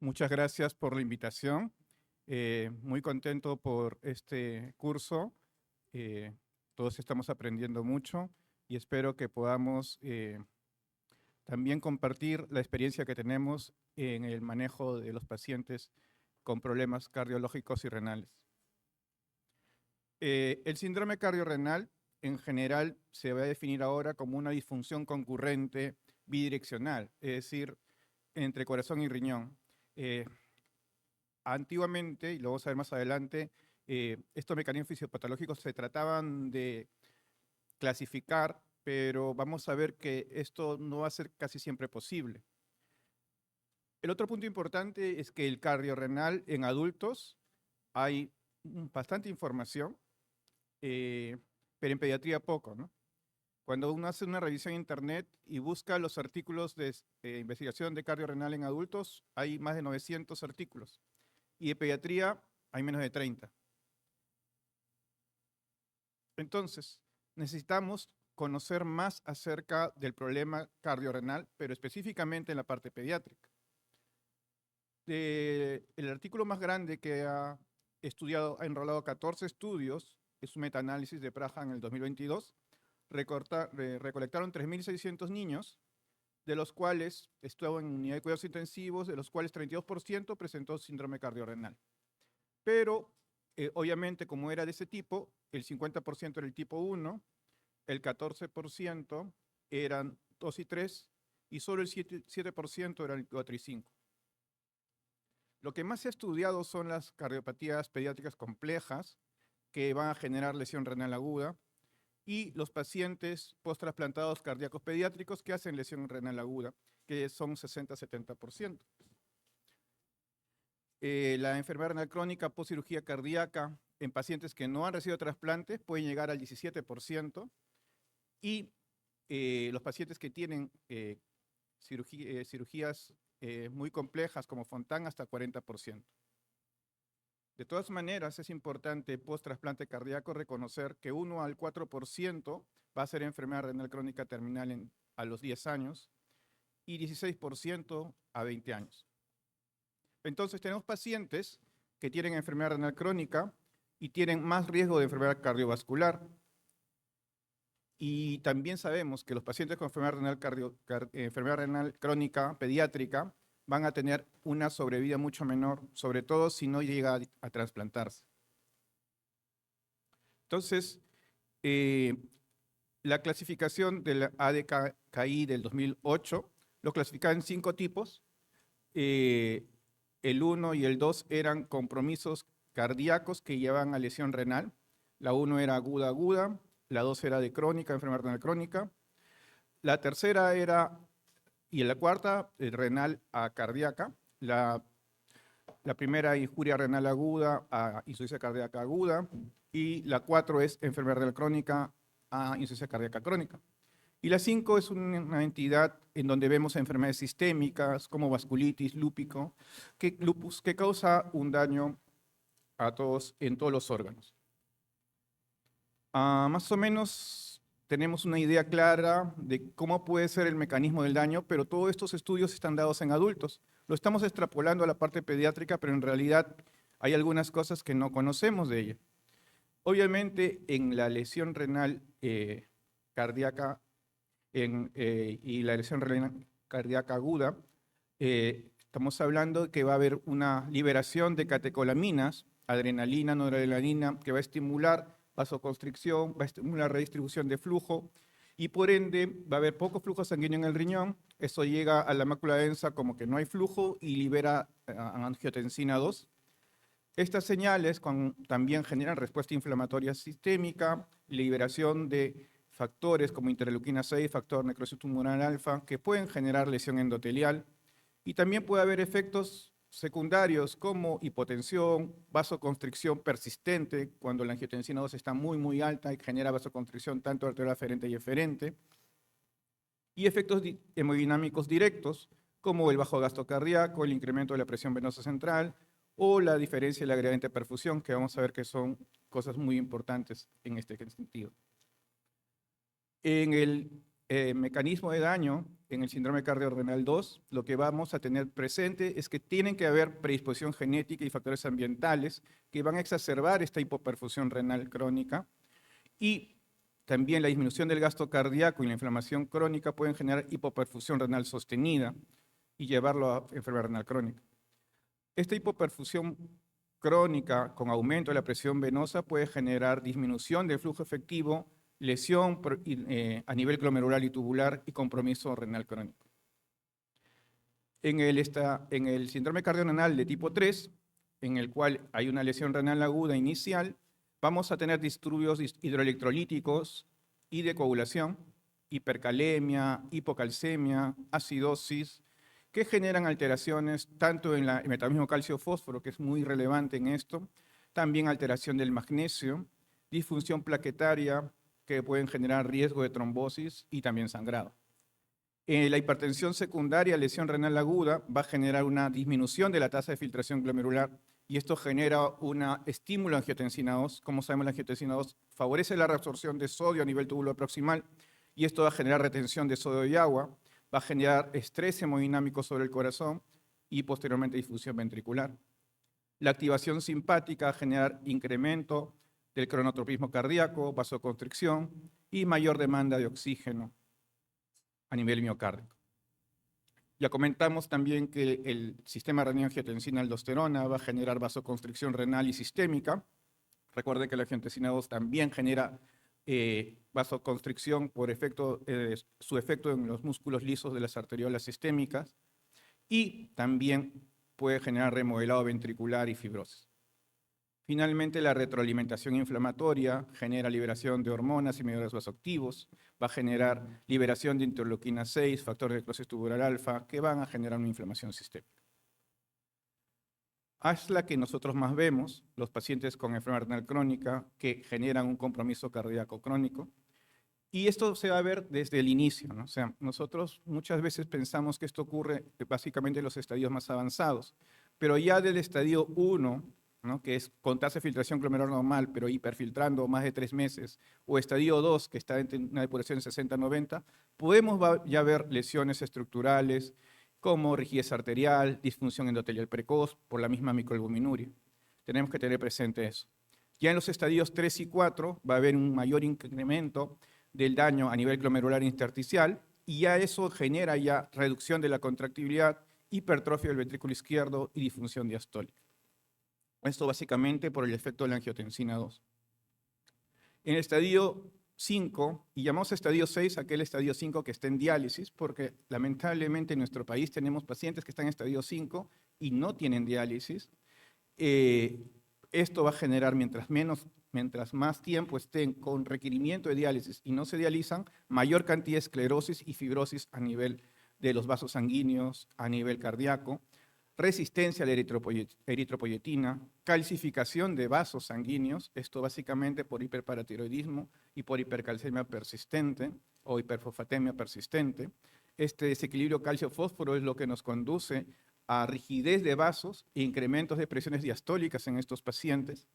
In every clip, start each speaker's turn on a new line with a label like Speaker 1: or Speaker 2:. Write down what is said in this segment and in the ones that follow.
Speaker 1: Muchas gracias por la invitación. Muy contento por este curso. Eh, Todos estamos aprendiendo mucho y espero que podamos también compartir la experiencia que tenemos en el manejo de los pacientes con problemas cardiológicos y renales. El síndrome cardiorrenal en general se va a definir ahora como una disfunción concurrente bidireccional, es decir, entre corazón y riñón. Antiguamente, y lo vamos a ver más adelante, estos mecanismos fisiopatológicos se trataban de clasificar, pero vamos a ver que esto no va a ser casi siempre posible. El otro punto importante es que el cardiorrenal en adultos hay bastante información, pero en pediatría poco, ¿no? Cuando uno hace una revisión en internet y busca los artículos de investigación de cardiorrenal en adultos, hay más de 900 artículos. Y de pediatría hay menos de 30. Entonces, necesitamos conocer más acerca del problema cardiorrenal, pero específicamente en la parte pediátrica. El artículo más grande que ha estudiado, ha enrolado 14 estudios, es un metaanálisis de Praja en el 2022, recolectaron 3.600 niños, de los cuales estuvo en unidad de cuidados intensivos, de los cuales 32% presentó síndrome cardiorrenal. Pero, obviamente, como era de ese tipo, el 50% era el tipo 1, el 14% eran 2 y 3, y solo el 7% eran el 4 y 5. Lo que más se ha estudiado son las cardiopatías pediátricas complejas, que van a generar lesión renal aguda, y los pacientes post-trasplantados cardíacos pediátricos que hacen lesión renal aguda, que son 60-70%. La enfermedad renal crónica post cirugía cardíaca en pacientes que no han recibido trasplantes pueden llegar al 17%, y los pacientes que tienen cirugías muy complejas como Fontan hasta 40%. De todas maneras, es importante post-trasplante cardíaco reconocer que 1 al 4% va a ser enfermedad renal crónica terminal a los 10 años y 16% a 20 años. Entonces tenemos pacientes que tienen enfermedad renal crónica y tienen más riesgo de enfermedad cardiovascular. Y también sabemos que los pacientes con enfermedad renal crónica pediátrica van a tener una sobrevida mucho menor, sobre todo si no llega a trasplantarse. Entonces, la clasificación de la ADKI del 2008 lo clasificaba en 5 tipos. El 1 y el 2 eran compromisos cardíacos que llevan a lesión renal. La 1 era aguda, la 2 era de crónica, enfermedad renal crónica. La tercera era, y la cuarta, renal a cardíaca. La primera, injuria renal aguda a insuficiencia cardíaca aguda. Y la 4 es enfermedad renal crónica a insuficiencia cardíaca crónica. Y la 5 es una entidad en donde vemos enfermedades sistémicas como vasculitis, lupus, que causa un daño en todos los órganos. Más o menos tenemos una idea clara de cómo puede ser el mecanismo del daño, pero todos estos estudios están dados en adultos. Lo estamos extrapolando a la parte pediátrica, pero en realidad hay algunas cosas que no conocemos de ella. Obviamente, en la lesión renal cardíaca y la lesión renal cardíaca aguda, estamos hablando de que va a haber una liberación de catecolaminas, adrenalina, noradrenalina, que va a estimular vasoconstricción, va a estimular redistribución de flujo, y por ende va a haber poco flujo sanguíneo en el riñón. Eso llega a la mácula densa como que no hay flujo y libera angiotensina 2. Estas señales también generan respuesta inflamatoria sistémica, liberación de factores como interleuquina 6, factor necrosis tumoral alfa, que pueden generar lesión endotelial, y también puede haber efectos secundarios como hipotensión, vasoconstricción persistente, cuando la angiotensina 2 está muy alta y genera vasoconstricción tanto arterial aferente y eferente, y efectos hemodinámicos directos, como el bajo gasto cardíaco, el incremento de la presión venosa central, o la diferencia de la gradiente de perfusión, que vamos a ver que son cosas muy importantes en este sentido. En el mecanismo de daño, en el síndrome cardiorrenal 2, lo que vamos a tener presente es que tienen que haber predisposición genética y factores ambientales que van a exacerbar esta hipoperfusión renal crónica, y también la disminución del gasto cardíaco y la inflamación crónica pueden generar hipoperfusión renal sostenida y llevarlo a enfermedad renal crónica. Esta hipoperfusión crónica con aumento de la presión venosa puede generar disminución del flujo efectivo, lesión a nivel glomerular y tubular y compromiso renal crónico. En el síndrome cardiorenal de tipo 3, en el cual hay una lesión renal aguda inicial, vamos a tener disturbios hidroelectrolíticos y de coagulación, hipercalemia, hipocalcemia, acidosis, que generan alteraciones tanto en el metabolismo calcio-fósforo, que es muy relevante en esto, también alteración del magnesio, disfunción plaquetaria, que pueden generar riesgo de trombosis y también sangrado. La hipertensión secundaria, lesión renal aguda, va a generar una disminución de la tasa de filtración glomerular y esto genera un estímulo a angiotensina 2. Como sabemos, la angiotensina 2 favorece la reabsorción de sodio a nivel tubular proximal y esto va a generar retención de sodio y agua, va a generar estrés hemodinámico sobre el corazón y posteriormente difusión ventricular. La activación simpática va a generar incremento del cronotropismo cardíaco, vasoconstricción y mayor demanda de oxígeno a nivel miocárdico. Ya comentamos también que el sistema renina-angiotensina-aldosterona va a generar vasoconstricción renal y sistémica. Recuerden que la angiotensina 2 también genera vasoconstricción por su efecto en los músculos lisos de las arteriolas sistémicas y también puede generar remodelado ventricular y fibrosis. Finalmente, la retroalimentación inflamatoria genera liberación de hormonas y mediadores vasoactivos, va a generar liberación de interleuquina 6, factores de necrosis tubular alfa, que van a generar una inflamación sistémica. Es la que nosotros más vemos, los pacientes con enfermedad renal crónica que generan un compromiso cardíaco crónico. Y esto se va a ver desde el inicio, ¿no? O sea, nosotros muchas veces pensamos que esto ocurre básicamente en los estadios más avanzados, pero ya del estadio 1, ¿no?, que es con tasa de filtración glomerular normal, pero hiperfiltrando más de 3 meses, o estadio 2, que está en una depuración de 60-90, podemos ya ver lesiones estructurales como rigidez arterial, disfunción endotelial precoz por la misma microalbuminuria. Tenemos que tener presente eso. Ya en los estadios 3 y 4 va a haber un mayor incremento del daño a nivel glomerular intersticial y ya eso genera ya reducción de la contractibilidad, hipertrofia del ventrículo izquierdo y disfunción diastólica. Esto básicamente por el efecto de la angiotensina 2. En el estadio 5, y llamamos estadio 6 aquel estadio 5 que está en diálisis, porque lamentablemente en nuestro país tenemos pacientes que están en estadio 5 y no tienen diálisis. Esto va a generar, mientras más tiempo estén con requerimiento de diálisis y no se dializan, mayor cantidad de esclerosis y fibrosis a nivel de los vasos sanguíneos, a nivel cardíaco, resistencia a la eritropoyetina, calcificación de vasos sanguíneos, esto básicamente por hiperparatiroidismo y por hipercalcemia persistente o hiperfosfatemia persistente. Este desequilibrio calcio-fósforo es lo que nos conduce a rigidez de vasos e incrementos de presiones diastólicas en estos pacientes,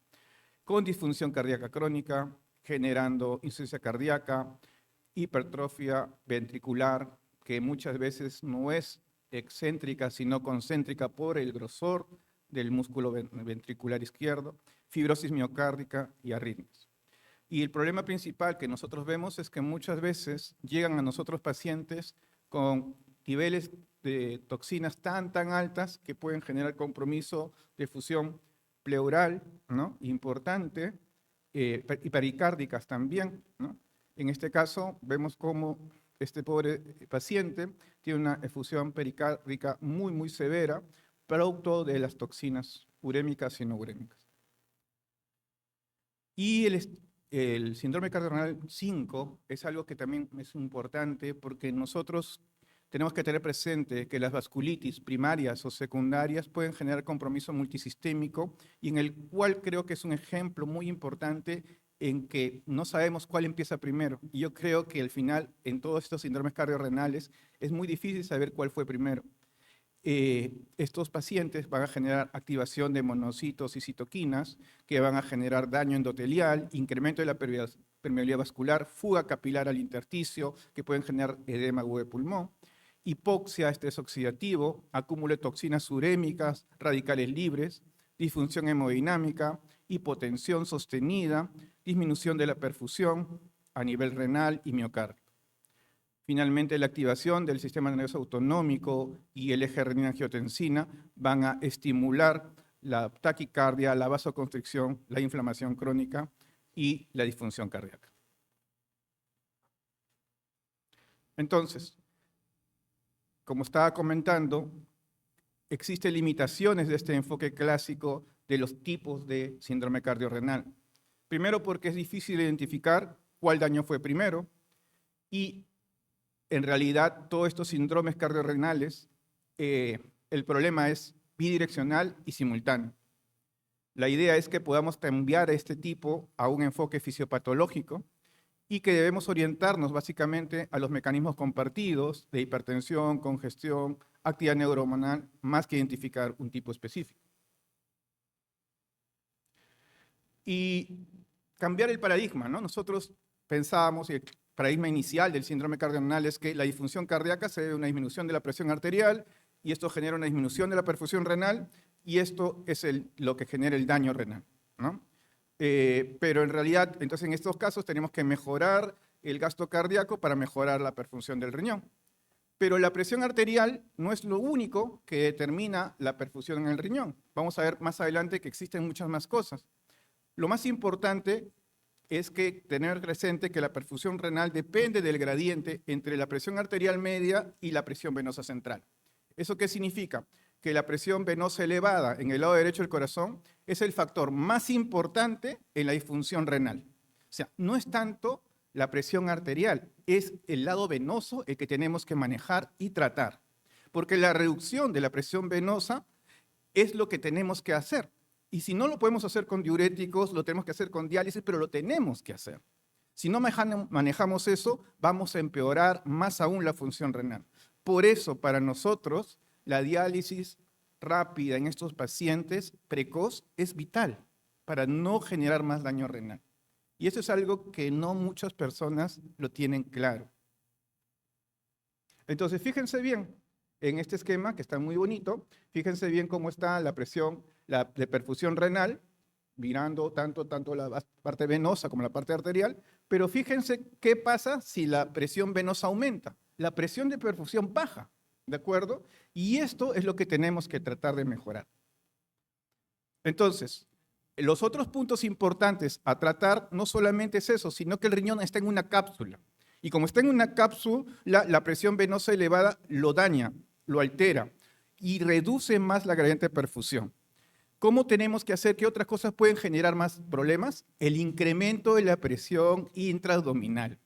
Speaker 1: con disfunción cardíaca crónica, generando insuficiencia cardíaca, hipertrofia ventricular, que muchas veces no es excéntrica, sino concéntrica por el grosor del músculo ventricular izquierdo, fibrosis miocárdica y arritmias. Y el problema principal que nosotros vemos es que muchas veces llegan a nosotros pacientes con niveles de toxinas tan altas que pueden generar compromiso de fusión pleural, ¿no?, importante, y pericárdicas también, ¿no? En este caso vemos cómo este pobre paciente tiene una efusión pericárdica muy severa, producto de las toxinas urémicas y no urémicas. Y el síndrome cardiorrenal 5 es algo que también es importante porque nosotros tenemos que tener presente que las vasculitis primarias o secundarias pueden generar compromiso multisistémico y en el cual creo que es un ejemplo muy importante en que no sabemos cuál empieza primero. Y yo creo que al final, en todos estos síndromes cardiorrenales, es muy difícil saber cuál fue primero. Estos pacientes van a generar activación de monocitos y citoquinas que van a generar daño endotelial, incremento de la permeabilidad vascular, fuga capilar al intersticio, que pueden generar edema agudo de pulmón. hipoxia, estrés oxidativo, acúmulo de toxinas urémicas, radicales libres, disfunción hemodinámica, hipotensión sostenida, disminución de la perfusión a nivel renal y miocardio. Finalmente, la activación del sistema nervioso autonómico y el eje renina-angiotensina van a estimular la taquicardia, la vasoconstricción, la inflamación crónica y la disfunción cardíaca. Entonces, como estaba comentando, existen limitaciones de este enfoque clásico de los tipos de síndrome cardiorrenal. Primero, porque es difícil identificar cuál daño fue primero y en realidad todos estos síndromes cardiorrenales, el problema es bidireccional y simultáneo. La idea es que podamos cambiar este tipo a un enfoque fisiopatológico y que debemos orientarnos básicamente a los mecanismos compartidos de hipertensión, congestión, actividad neurohormonal, más que identificar un tipo específico. Y cambiar el paradigma, ¿no? Nosotros pensábamos, y el paradigma inicial del síndrome cardiorrenal es que la disfunción cardíaca se debe a una disminución de la presión arterial y esto genera una disminución de la perfusión renal y esto es lo que genera el daño renal, ¿no? Pero en realidad, entonces en estos casos tenemos que mejorar el gasto cardíaco para mejorar la perfusión del riñón. Pero la presión arterial no es lo único que determina la perfusión en el riñón. Vamos a ver más adelante que existen muchas más cosas. Lo más importante es que tener presente que la perfusión renal depende del gradiente entre la presión arterial media y la presión venosa central. ¿Eso qué significa? Que la presión venosa elevada en el lado derecho del corazón es el factor más importante en la disfunción renal. O sea, no es tanto la presión arterial, es el lado venoso el que tenemos que manejar y tratar. Porque la reducción de la presión venosa es lo que tenemos que hacer. Y si no lo podemos hacer con diuréticos, lo tenemos que hacer con diálisis, pero lo tenemos que hacer. Si no manejamos eso, vamos a empeorar más aún la función renal. Por eso, para nosotros, la diálisis rápida en estos pacientes precoz es vital para no generar más daño renal. Y eso es algo que no muchas personas lo tienen claro. Entonces, fíjense bien, en este esquema, que está muy bonito, fíjense bien cómo está la presión de perfusión renal, mirando tanto la parte venosa como la parte arterial, pero fíjense qué pasa si la presión venosa aumenta. La presión de perfusión baja, ¿de acuerdo? Y esto es lo que tenemos que tratar de mejorar. Entonces, los otros puntos importantes a tratar no solamente es eso, sino que el riñón está en una cápsula. Y como está en una cápsula, la presión venosa elevada lo daña, lo altera y reduce más la gradiente de perfusión. ¿Cómo tenemos que hacer? ¿Qué otras cosas pueden generar más problemas? El incremento de la presión intraabdominal.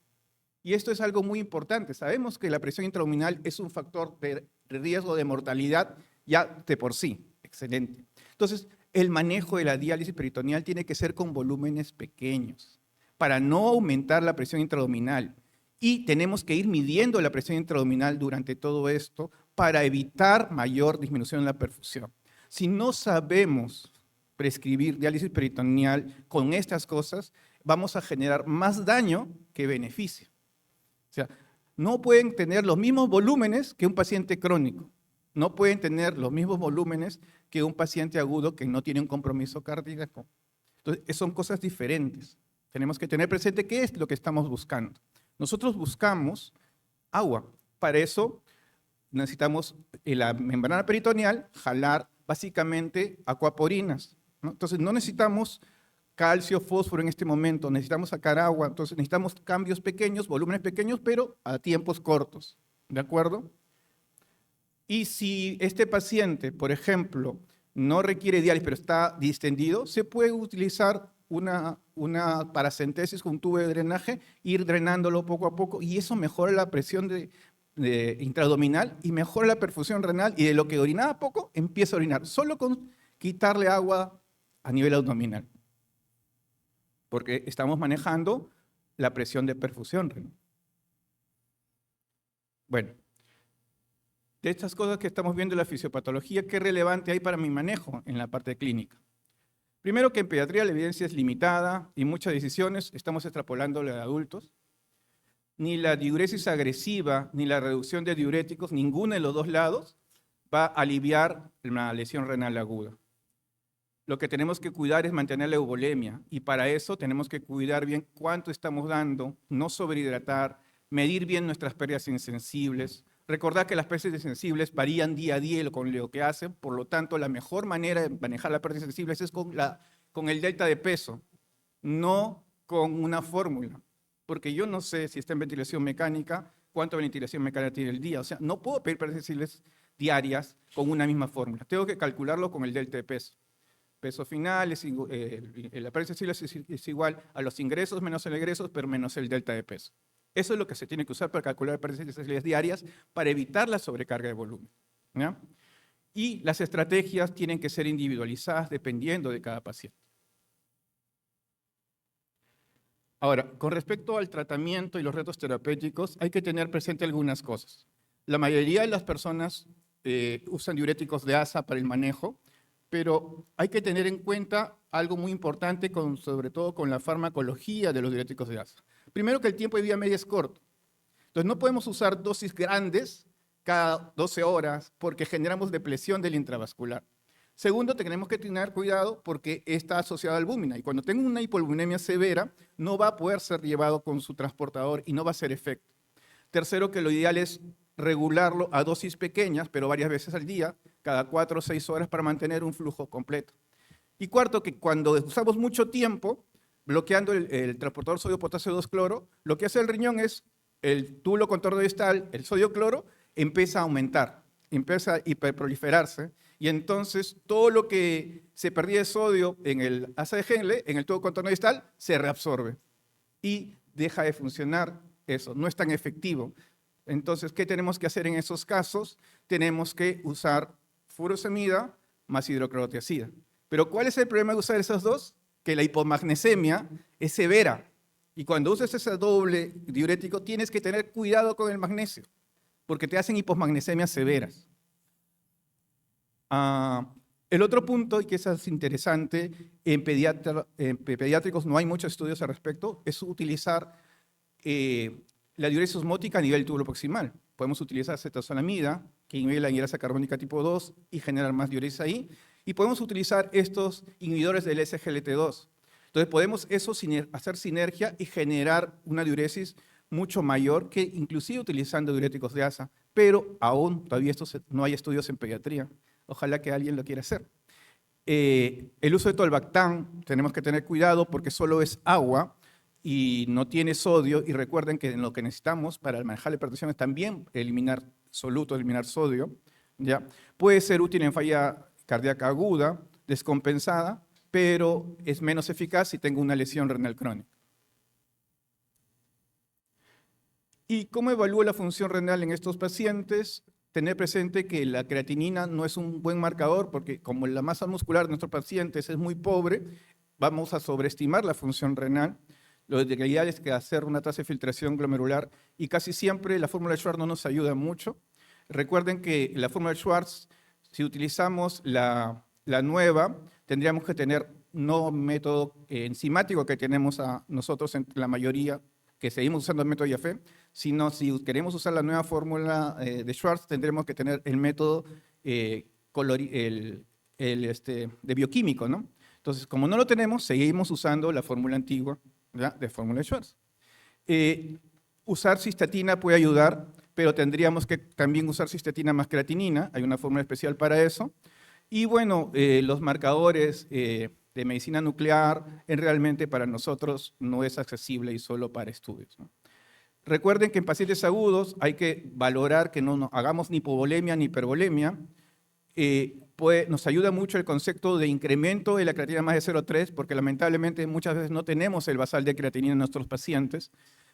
Speaker 1: Y esto es algo muy importante. Sabemos que la presión intraabdominal es un factor de riesgo de mortalidad ya de por sí. Excelente. Entonces, el manejo de la diálisis peritoneal tiene que ser con volúmenes pequeños para no aumentar la presión intraabdominal. Y tenemos que ir midiendo la presión intraabdominal durante todo esto para evitar mayor disminución en la perfusión. Si no sabemos prescribir diálisis peritoneal con estas cosas, vamos a generar más daño que beneficio. O sea, no pueden tener los mismos volúmenes que un paciente crónico. No pueden tener los mismos volúmenes que un paciente agudo que no tiene un compromiso cardíaco. Entonces, son cosas diferentes. Tenemos que tener presente qué es lo que estamos buscando. Nosotros buscamos agua. Para eso necesitamos en la membrana peritoneal jalar básicamente acuaporinas, ¿no? Entonces no necesitamos calcio, fósforo en este momento, necesitamos sacar agua, entonces necesitamos cambios pequeños, volúmenes pequeños, pero a tiempos cortos, ¿de acuerdo? Y si este paciente, por ejemplo, no requiere diálisis, pero está distendido, se puede utilizar una paracentesis con un tubo de drenaje, ir drenándolo poco a poco, y eso mejora la presión intraabdominal y mejora la perfusión renal, y de lo que orinaba poco, empieza a orinar, solo con quitarle agua a nivel abdominal. Porque estamos manejando la presión de perfusión renal. Bueno, de estas cosas que estamos viendo en la fisiopatología, ¿qué relevante hay para mi manejo en la parte clínica? Primero, que en pediatría la evidencia es limitada y muchas decisiones estamos extrapolándole a adultos. ni la diuresis agresiva, ni la reducción de diuréticos, ninguno de los dos lados va a aliviar una lesión renal aguda. Lo que tenemos que cuidar es mantener la eubolemia, y para eso tenemos que cuidar bien cuánto estamos dando, no sobrehidratar, medir bien nuestras pérdidas insensibles. Recordar que las pérdidas insensibles varían día a día con lo que hacen, por lo tanto, la mejor manera de manejar las pérdidas insensibles es con el delta de peso, no con una fórmula, porque yo no sé si está en ventilación mecánica, cuánta ventilación mecánica tiene el día. O sea, no puedo pedir pérdidas insensibles diarias con una misma fórmula. Tengo que calcularlo con el delta de peso. Peso final, la pérdida sensible es igual a los ingresos menos el egresos, pero menos el delta de peso. Eso es lo que se tiene que usar para calcular pérdidas sensibles diarias para evitar la sobrecarga de volumen, ¿ya? Y las estrategias tienen que ser individualizadas dependiendo de cada paciente. Ahora, con respecto al tratamiento y los retos terapéuticos, hay que tener presente algunas cosas. La mayoría de las personas usan diuréticos de ASA para el manejo, pero hay que tener en cuenta algo muy importante, sobre todo con la farmacología de los diuréticos de ASA. Primero, que el tiempo de vida media es corto. Entonces, no podemos usar dosis grandes cada 12 horas porque generamos depresión del intravascular. Segundo, tenemos que tener cuidado porque está asociado a albúmina, y cuando tengo una hipoalbuminemia severa, no va a poder ser llevado con su transportador y no va a hacer efecto. Tercero, que lo ideal es regularlo a dosis pequeñas, pero varias veces al día, cada 4 o 6 horas para mantener un flujo completo. Y cuarto, que cuando usamos mucho tiempo bloqueando el transportador sodio-potasio 2-cloro, lo que hace el riñón es el túbulo contorno distal, el sodio-cloro, empieza a aumentar, empieza a hiperproliferarse, y entonces todo lo que se perdía de sodio en el asa de Henle, en el túbulo contorno distal, se reabsorbe y deja de funcionar eso, no es tan efectivo. Entonces, ¿qué tenemos que hacer en esos casos? Tenemos que usar furosemida más hidroclorotiazida. Pero ¿cuál es el problema de usar esos dos? Que la hipomagnesemia es severa. Y cuando usas ese doble diurético, tienes que tener cuidado con el magnesio, porque te hacen hiposmagnesias severas. El otro punto, y que es interesante, en pediátricos no hay muchos estudios al respecto, es utilizar la diuresis osmótica a nivel túbulo proximal. Podemos utilizar cetozolamida, que inhibe la anhidrasa carbónica tipo 2 y generar más diuresis ahí. Y podemos utilizar estos inhibidores del SGLT2. Entonces podemos hacer sinergia y generar una diuresis mucho mayor que inclusive utilizando diuréticos de ASA. Pero aún todavía no hay estudios en pediatría. Ojalá que alguien lo quiera hacer. El uso de tolbactán, tenemos que tener cuidado porque solo es agua y no tiene sodio, y recuerden que lo que necesitamos para manejar la hipertensión es también eliminar soluto, eliminar sodio, ¿ya? Puede ser útil en falla cardíaca aguda, descompensada, pero es menos eficaz si tengo una lesión renal crónica. ¿Y cómo evalúo la función renal en estos pacientes? Tener presente que la creatinina no es un buen marcador porque como la masa muscular de nuestros pacientes es muy pobre, vamos a sobreestimar la función renal. Lo ideal es que hacer una tasa de filtración glomerular, y casi siempre la fórmula de Schwartz no nos ayuda mucho. Recuerden que la fórmula de Schwartz, si utilizamos la nueva, tendríamos que tener no método enzimático que tenemos nosotros en la mayoría, que seguimos usando el método IAFE, sino si queremos usar la nueva fórmula de Schwartz, tendremos que tener el método de bioquímico, ¿no? Entonces, como no lo tenemos, seguimos usando la fórmula antigua, ¿ya?, de fórmula de Schwartz. Usar cistatina puede ayudar, pero tendríamos que también usar cistatina más creatinina, hay una fórmula especial para eso. Y bueno, los marcadores de medicina nuclear realmente para nosotros no es accesible y solo para estudios, ¿no? Recuerden que en pacientes agudos hay que valorar que no hagamos ni hipovolemia ni hipervolemia. Nos ayuda mucho el concepto de incremento de la creatinina más de 0,3, porque lamentablemente muchas veces no tenemos el basal de creatinina en nuestros pacientes,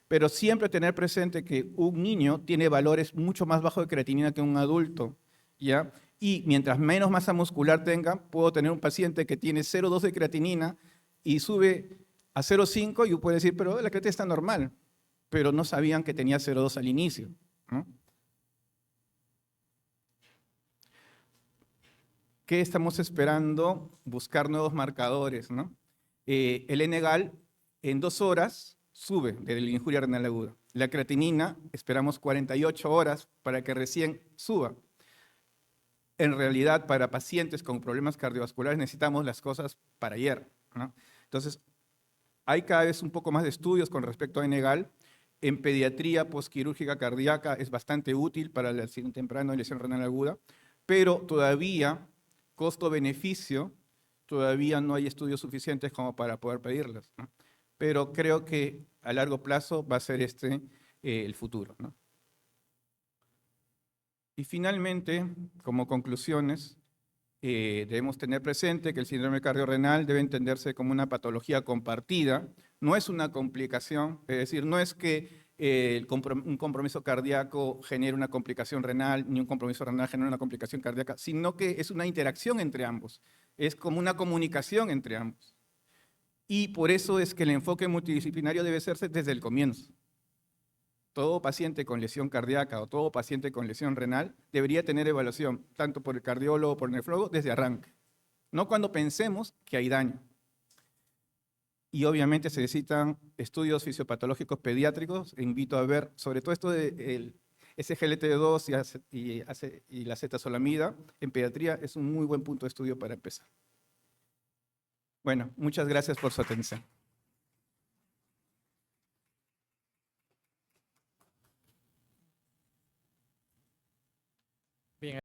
Speaker 1: pero siempre tener presente que un niño tiene valores mucho más bajos de creatinina que un adulto, ¿ya? Y mientras menos masa muscular tenga, puedo tener un paciente que tiene 0,2 de creatinina y sube a 0,5 y puede decir, pero la creatinina está normal, pero no sabían que tenía 0,2 al inicio, ¿no? ¿Qué estamos esperando? Buscar nuevos marcadores, ¿no? El N-gal en 2 horas sube de la injuria renal aguda. La creatinina, esperamos 48 horas para que recién suba. En realidad, para pacientes con problemas cardiovasculares necesitamos las cosas para ayer, ¿no? Entonces, hay cada vez un poco más de estudios con respecto a Enegal. En pediatría posquirúrgica cardíaca es bastante útil para el accidente temprano y lesión renal aguda, pero todavía, costo-beneficio, todavía no hay estudios suficientes como para poder pedirlas, ¿no? Pero creo que a largo plazo va a ser el futuro, ¿no? Y finalmente, como conclusiones, debemos tener presente que el síndrome cardiorrenal debe entenderse como una patología compartida, no es una complicación, es decir, no es que un compromiso cardíaco genere una complicación renal, ni un compromiso renal genere una complicación cardíaca, sino que es una interacción entre ambos, es como una comunicación entre ambos. Y por eso es que el enfoque multidisciplinario debe hacerse desde el comienzo. Todo paciente con lesión cardíaca o todo paciente con lesión renal debería tener evaluación, tanto por el cardiólogo o por el nefrólogo, desde arranque. No cuando pensemos que hay daño. Y obviamente se necesitan estudios fisiopatológicos pediátricos. Invito a ver, sobre todo esto del SGLT2 y la acetazolamida, en pediatría es un muy buen punto de estudio para empezar. Bueno, muchas gracias por su atención.